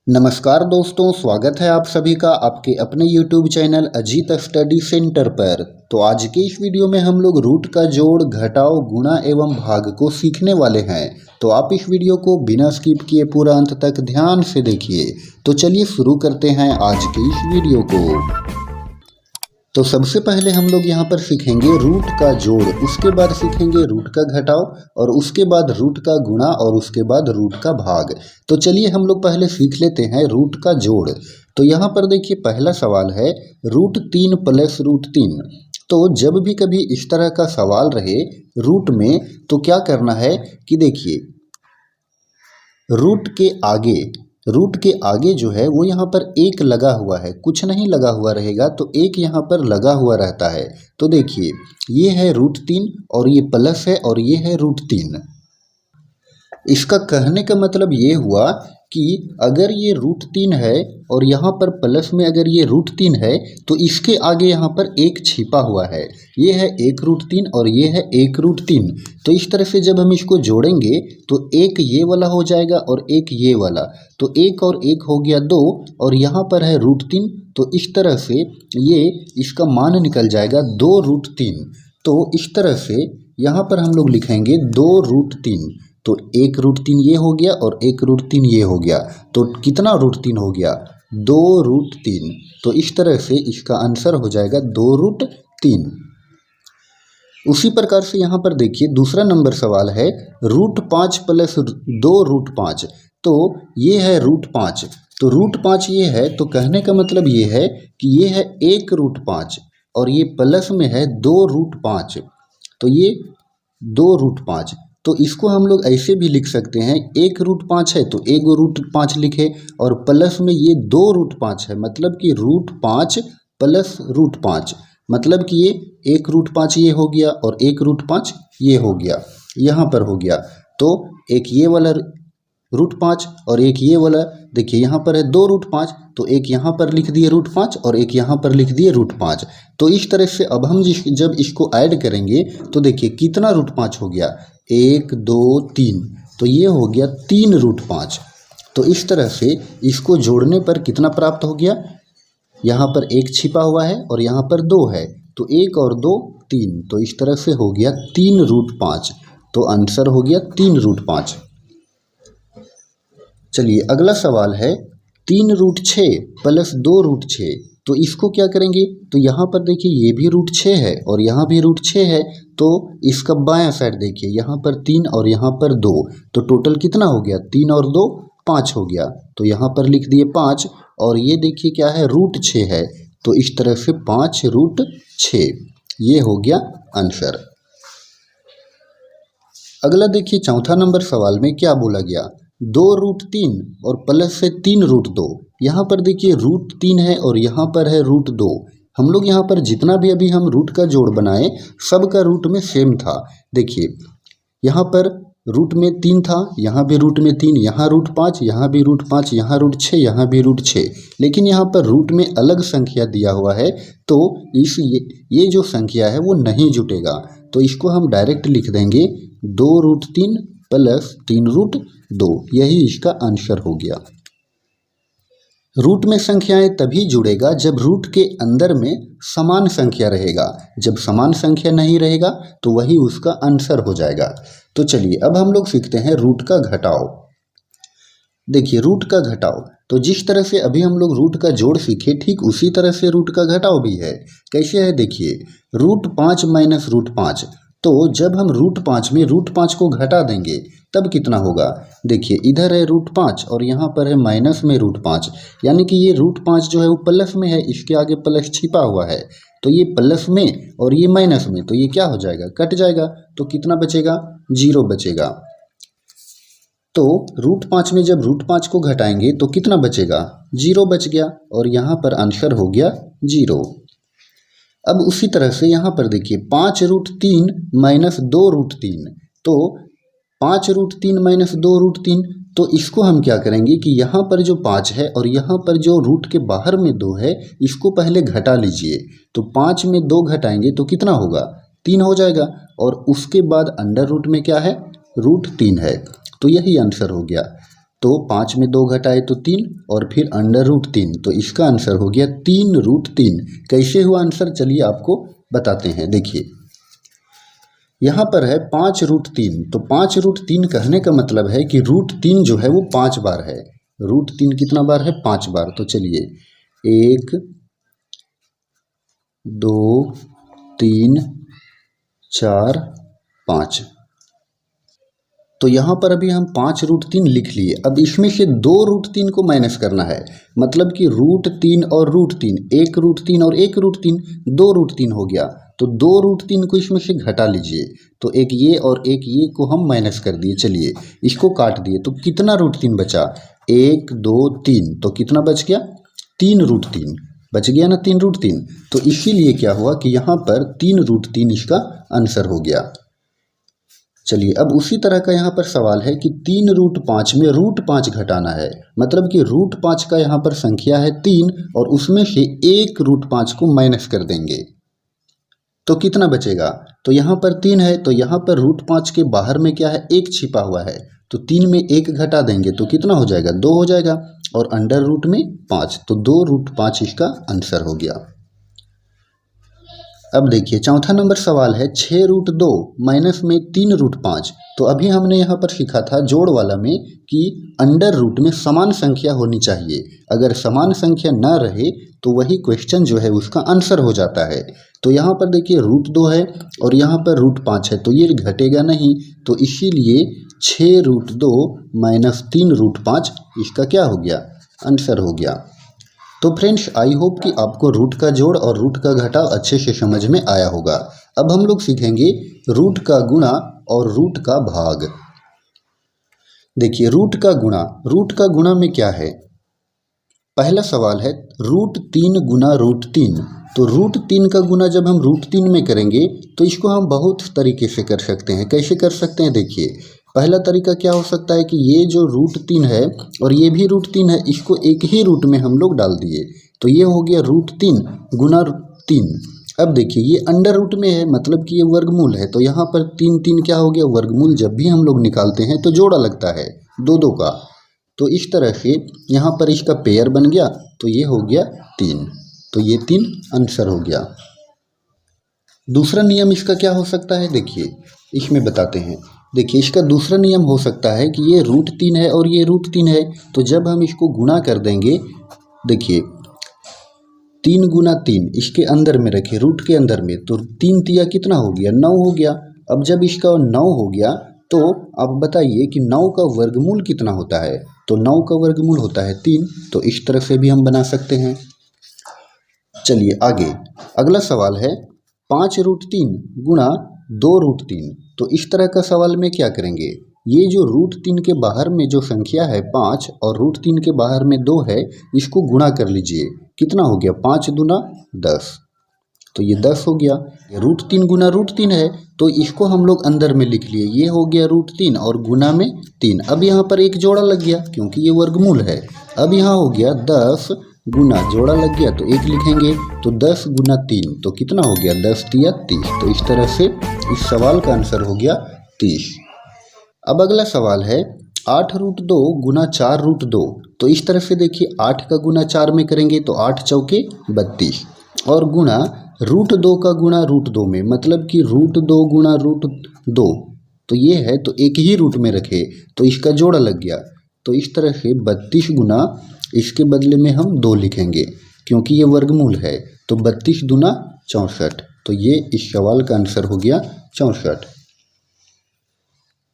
नमस्कार दोस्तों, स्वागत है आप सभी का आपके अपने YouTube channel Ajit study centre पर। तो आज के इस वीडियो में हम लोग रूट का जोड़, घटाव, गुणा एवं भाग को सीखने वाले हैं। तो आप इस वीडियो को बिना स्किप किए पूरा अंत तक ध्यान से देखिए। तो चलिए शुरू करते हैं आज के इस वीडियो को। तो सबसे पहले हम लोग यहाँ पर सीखेंगे रूट का जोड़, उसके बाद सीखेंगे रूट का घटाव और उसके बाद रूट का गुणा और उसके बाद रूट का भाग। तो चलिए हम लोग पहले सीख लेते हैं रूट का जोड़। तो यहाँ पर देखिए पहला सवाल है √3 + √3। तो जब भी कभी इस तरह का सवाल रहे रूट में तो क्या करना है कि देखिए रूट के आगे जो है वो यहाँ पर एक लगा हुआ है, कुछ नहीं लगा हुआ रहेगा तो एक यहाँ पर लगा हुआ रहता है। तो देखिए ये है √3 और ये प्लस है और ये है √3। इसका कहने का मतलब ये हुआ कि अगर ये √3 है और यहाँ पर प्लस में अगर ये √3 है तो इसके आगे यहाँ पर एक छिपा हुआ है, ये है 1√3 और ये है 1√3। तो इस तरह से जब हम इसको जोड़ेंगे तो एक ये वाला हो जाएगा और एक ये वाला, तो एक और एक हो गया 2 और यहाँ पर है √3। तो इस तरह से ये इसका मान निकल जाएगा 2√3। तो इस तरह से यहाँ पर हम लोग लिखेंगे 2√3। तो 1√3 ये हो गया और 1√3 ये हो गया, तो कितना √3 हो गया 2√3। तो इस तरह से इसका आंसर हो जाएगा 2√3। उसी प्रकार से यहाँ पर देखिए दूसरा नंबर सवाल है √5 + 2√5। तो ये है √5, तो √5 ये है, तो कहने का मतलब ये है कि ये है 1√5 और ये प्लस में है 2√5, तो ये 2√5। तो इसको हम लोग ऐसे भी लिख सकते हैं 1√5 है तो 1√5 लिखे और प्लस में ये 2√5 है, मतलब कि √5 + √5, मतलब कि ये 1√5 ये हो गया और 1√5 ये हो गया, यहाँ पर हो गया। तो एक ये वाला √5 और एक ये वाला, देखिए यहाँ पर है 2√5 तो एक यहाँ पर लिख दिए √5 और एक यहाँ पर लिख दिए √5। तो इस तरह से अब हम जब इसको ऐड करेंगे तो देखिए कितना √5 हो गया 1 2 3, तो ये हो गया 3√5। तो इस तरह से इसको जोड़ने पर कितना प्राप्त हो गया, यहाँ पर एक छिपा हुआ है और यहाँ पर 2 है, तो 1 और 2 3, तो इस तरह से हो गया 3√5। तो आंसर हो गया 3√5। चलिए अगला सवाल है 3√6 + 2√6। तो इसको क्या करेंगे, तो यहाँ पर देखिए ये भी √6 है और यहाँ भी √6 है, तो इसका बायां साइड देखिए यहाँ पर 3 और यहाँ पर 2, तो टोटल कितना हो गया 3 और 2 5 हो गया, तो यहाँ पर लिख दिए 5 और ये देखिए क्या है √6 है, तो इस तरह से 5√6 ये हो गया आंसर। अगला देखिए चौथा नंबर सवाल में क्या बोला गया 2√3 और प्लस से 3√2। यहाँ पर देखिए √3 है और यहाँ पर है √2। हम लोग यहाँ पर जितना भी अभी हम रूट का जोड़ बनाए सबका रूट में सेम था। देखिए यहाँ पर रूट में 3 था, यहाँ भी रूट में 3, यहाँ √5, यहाँ भी √5, यहाँ √6, यहाँ भी √6, लेकिन यहाँ पर रूट में अलग संख्या दिया हुआ है, तो ये जो संख्या है वो नहीं जुटेगा, तो इसको हम डायरेक्ट लिख देंगे 2√3 + 3√2, यही इसका आंसर हो गया। रूट में संख्याएं तभी जुड़ेगा जब रूट के अंदर में समान संख्या रहेगा, जब समान संख्या नहीं रहेगा तो वही उसका आंसर हो जाएगा। तो चलिए अब हम लोग सीखते हैं रूट का घटाव। देखिए रूट का घटाव, तो जिस तरह से अभी हम लोग रूट का जोड़ सीखे ठीक उसी तरह से रूट का घटाव भी है। कैसे है देखिए √5 - √5, तो जब हम √5 में √5 को घटा देंगे तब कितना होगा, देखिए इधर है √5 और यहाँ पर है माइनस में √5, यानी कि ये √5 जो है वो प्लस में है, इसके आगे प्लस छिपा हुआ है, तो ये प्लस में और ये माइनस में, तो ये क्या हो जाएगा कट जाएगा, तो कितना बचेगा 0 बचेगा। तो √5 में जब √5 को घटाएंगे तो कितना बचेगा 0 बच गया और यहाँ पर आंसर हो गया 0। अब उसी तरह से यहाँ पर देखिए 5√3 - 2√3, तो 5√3 - 2√3, तो इसको हम क्या करेंगे कि यहाँ पर जो 5 है और यहाँ पर जो रूट के बाहर में 2 है इसको पहले घटा लीजिए, तो 5 में 2 घटाएंगे तो कितना होगा 3 हो जाएगा, और उसके बाद अंडर रूट में क्या है √3 है, तो यही आंसर हो गया। तो 5 में 2 घटाए तो 3 और फिर अंडर रूट 3। तो इसका आंसर हो गया 3√3। कैसे हुआ आंसर, चलिए आपको बताते हैं। देखिए यहाँ पर है 5√3। तो 5√3 कहने का मतलब है कि √3 जो है वो 5 बार है। √3 कितना बार है, 5 बार। तो चलिए 1 2 3 4 5। तो यहाँ पर अभी हम 5√3 लिख लिए। अब इसमें से 2√3 को माइनस करना है, मतलब कि √3 और √3, 1√3 और 1√3, 2√3 हो गया। तो 2√3 को इसमें से घटा लीजिए। तो एक ये और एक ये को हम माइनस कर दिए। चलिए इसको काट दिए तो कितना √3 बचा, 1 2 3। तो कितना बच गया, 3√3 बच गया ना, 3√3। तो इसीलिए क्या हुआ कि यहाँ पर 3√3 इसका आंसर हो गया। चलिए अब उसी तरह का यहाँ पर सवाल है कि 3√5 में √5 घटाना है, मतलब कि √5 का यहाँ पर संख्या है 3 और उसमें से 1√5 को माइनस कर देंगे तो कितना बचेगा। तो यहाँ पर 3 है, तो यहाँ पर √5 के बाहर में क्या है, 1 छिपा हुआ है। तो 3 में 1 घटा देंगे तो कितना हो जाएगा, 2 हो जाएगा। और अंडर रूट में 5, तो 2√5 इसका आंसर हो गया। अब देखिए चौथा नंबर सवाल है 6√2 माइनस में 3√5। तो अभी हमने यहाँ पर सीखा था जोड़ वाला में कि अंडर रूट में समान संख्या होनी चाहिए। अगर समान संख्या ना रहे तो वही क्वेश्चन जो है उसका आंसर हो जाता है। तो यहाँ पर देखिए √2 है और यहाँ पर √5 है, तो ये घटेगा नहीं। तो इसीलिए 6√2 माइनस 3√5 इसका क्या हो गया, आंसर हो गया। तो फ्रेंड्स आई होप कि आपको रूट का जोड़ और रूट का घटाव अच्छे से समझ में आया होगा। अब हम लोग सीखेंगे रूट का गुणा और रूट का भाग। देखिए रूट का गुणा में क्या है, पहला सवाल है √3 गुना √3। तो √3 का गुना जब हम √3 में करेंगे तो इसको हम बहुत तरीके से कर सकते हैं। कैसे कर सकते हैं, देखिए पहला तरीका क्या हो सकता है कि ये जो √3 है और ये भी √3 है, इसको एक ही रूट में हम लोग डाल दिए तो ये हो गया √3 गुना 3। अब देखिए ये अंडर रूट में है, मतलब कि ये वर्गमूल है। तो यहाँ पर 3 3 क्या हो गया, वर्गमूल जब भी हम लोग निकालते हैं तो जोड़ा लगता है 2 2 का। तो इस तरह से यहाँ पर इसका पेयर बन गया तो ये हो गया 3। तो ये 3 आंसर हो गया। दूसरा नियम इसका क्या हो सकता है, देखिए इसमें बताते हैं। देखिए इसका दूसरा नियम हो सकता है कि ये √3 है और ये √3 है, तो जब हम इसको गुणा कर देंगे, देखिए 3 गुना 3 इसके अंदर में रखे रूट के अंदर में, तो 3 तिया कितना हो गया, 9 हो गया। अब जब इसका 9 हो गया तो आप बताइए कि 9 का वर्गमूल कितना होता है। तो 9 का वर्गमूल होता है 3। तो इस तरह से भी हम बना सकते हैं। चलिए आगे अगला सवाल है 5√3 गुणा 2√3। तो इस तरह का सवाल में क्या करेंगे, ये जो √3 के बाहर में जो संख्या है 5 और √3 के बाहर में 2 है, इसको गुणा कर लीजिए। कितना हो गया, 5 दूना 10। तो ये 10 हो गया। √3 गुना √3 है तो इसको हम लोग अंदर में लिख लिए, ये हो गया √3 और गुना में 3। अब यहाँ पर एक जोड़ा लग गया क्योंकि ये वर्गमूल है। अब यहाँ हो गया 10 गुना, जोड़ा लग गया तो 1 लिखेंगे। तो 10 गुना 3 तो कितना हो गया, 10 तिया 30। तो इस तरह से इस सवाल का आंसर हो गया 30। अब अगला सवाल है 8√2 गुना 4√2। तो इस तरह से देखिए 8 का गुना 4 में करेंगे तो 8 चौके 32 और गुणा √2 का गुणा √2 में, मतलब कि √2 गुणा √2 तो ये है, तो एक ही रूट में रखे तो इसका जोड़ा लग गया। तो इस तरह से 32 गुना, इसके बदले में हम 2 लिखेंगे क्योंकि ये वर्गमूल है। तो 32 दूना 64। तो ये इस सवाल का आंसर हो गया 64।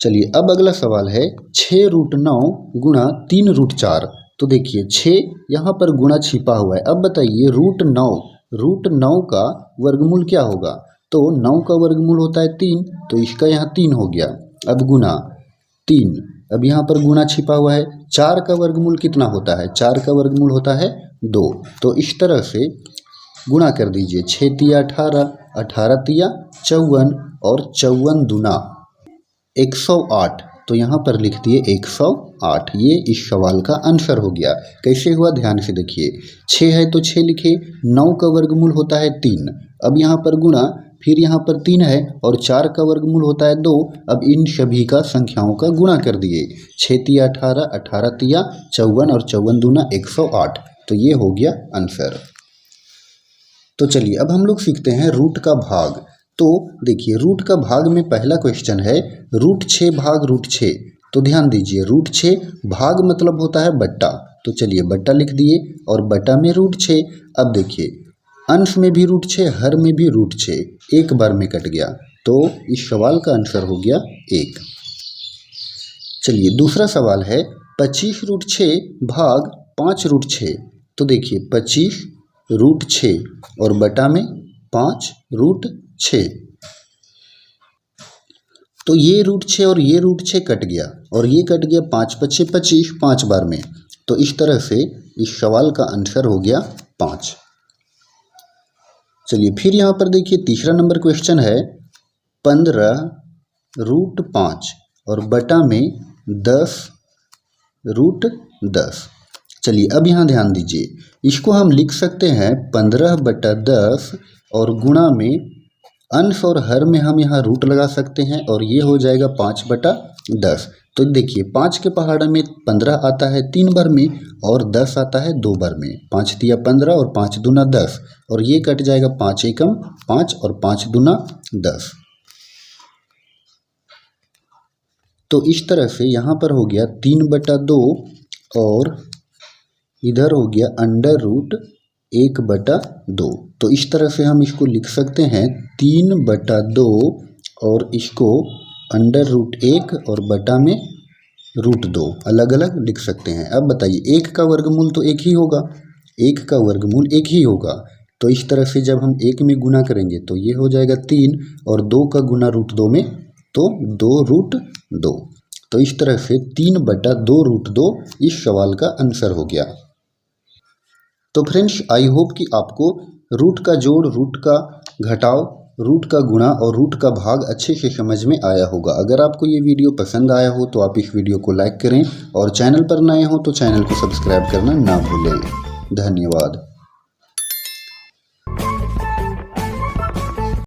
चलिए अब अगला सवाल है 6√9 गुणा 3√4। तो देखिए 6 यहाँ पर गुणा छिपा हुआ है। अब बताइए √9 का वर्गमूल क्या होगा। तो 9 का वर्गमूल होता है 3, तो इसका यहाँ 3 हो गया। अब गुना 3, अब यहाँ पर गुना छिपा हुआ है। 4 का वर्गमूल कितना होता है, 4 का वर्गमूल होता है 2। तो इस तरह से गुणा कर दीजिए, 6 तिया 18, 18 तिया 54 और 54 दूना 108। तो यहाँ पर लिख दिए 108। ये इस सवाल का आंसर हो गया। कैसे हुआ, ध्यान से देखिए। 6 है तो 6 लिखे, 9 का वर्गमूल होता है 3। अब यहाँ पर गुणा फिर यहाँ पर 3 है और 4 का वर्गमूल होता है 2। अब इन सभी का संख्याओं का गुणा कर दिए। 6 तिया 18, 18 तिया 54 और 54 दूना 108। तो ये हो गया आंसर। तो चलिए अब हम लोग सीखते हैं रूट का भाग। तो देखिए रूट का भाग में पहला क्वेश्चन है रूट 6 भाग रूट 6। तो ध्यान दीजिए रूट 6 भाग मतलब होता है बट्टा। तो चलिए बट्टा लिख दिए और बट्टा में रूट 6। अब देखिए अंश में भी रूट 6, हर में भी रूट 6, एक बार में कट गया। तो इस सवाल का आंसर हो गया 1। चलिए दूसरा सवाल है 25 रूट 6 भाग 5 रूट 6। तो देखिए 25 रूट 6 और बटा में 5 रूट 6। तो ये रूट 6 और ये रूट 6 कट गया और ये कट गया 5 5 25 5 बार में। तो इस तरह से इस सवाल का आंसर हो गया 5। चलिए फिर यहाँ पर देखिए तीसरा नंबर क्वेश्चन है 15 रूट 5 और बटा में 10 रूट 10। चलिए अब यहाँ ध्यान दीजिए, इसको हम लिख सकते हैं 15 बटा 10 और गुणा में अंश और हर में हम यहाँ रूट लगा सकते हैं और ये हो जाएगा 5 बटा 10। तो देखिए 5 के पहाड़ में 15 आता है 3 बार में और 10 आता है 2 बार में। 5 तिया 15 और 5 दूना 10 और ये कट जाएगा 5 एकम 5 और 5 दूना 10। तो इस तरह से यहाँ पर हो गया 3 बटा 2 और इधर हो गया अंडर रूट 1 बटा 2। तो इस तरह से हम इसको लिख सकते हैं 3 बटा 2 और इसको अंडर रूट 1 और बटा में रूट 2 अलग अलग लिख सकते हैं। अब बताइए 1 का वर्गमूल तो 1 ही होगा, 1 का वर्गमूल 1 ही होगा। तो इस तरह से जब हम 1 में गुना करेंगे तो ये हो जाएगा 3 और 2 का गुना रूट 2 में तो 2 रूट 2। तो इस तरह से 3 बटा 2 रूट 2 इस सवाल का आंसर हो गया। तो फ्रेंड्स आई होप कि आपको रूट का जोड़, रूट का घटाव, रूट का गुणा और रूट का भाग अच्छे से समझ में आया होगा। अगर आपको ये वीडियो पसंद आया हो तो आप इस वीडियो को लाइक करें और चैनल पर नए हो तो चैनल को सब्सक्राइब करना ना भूलें। धन्यवाद।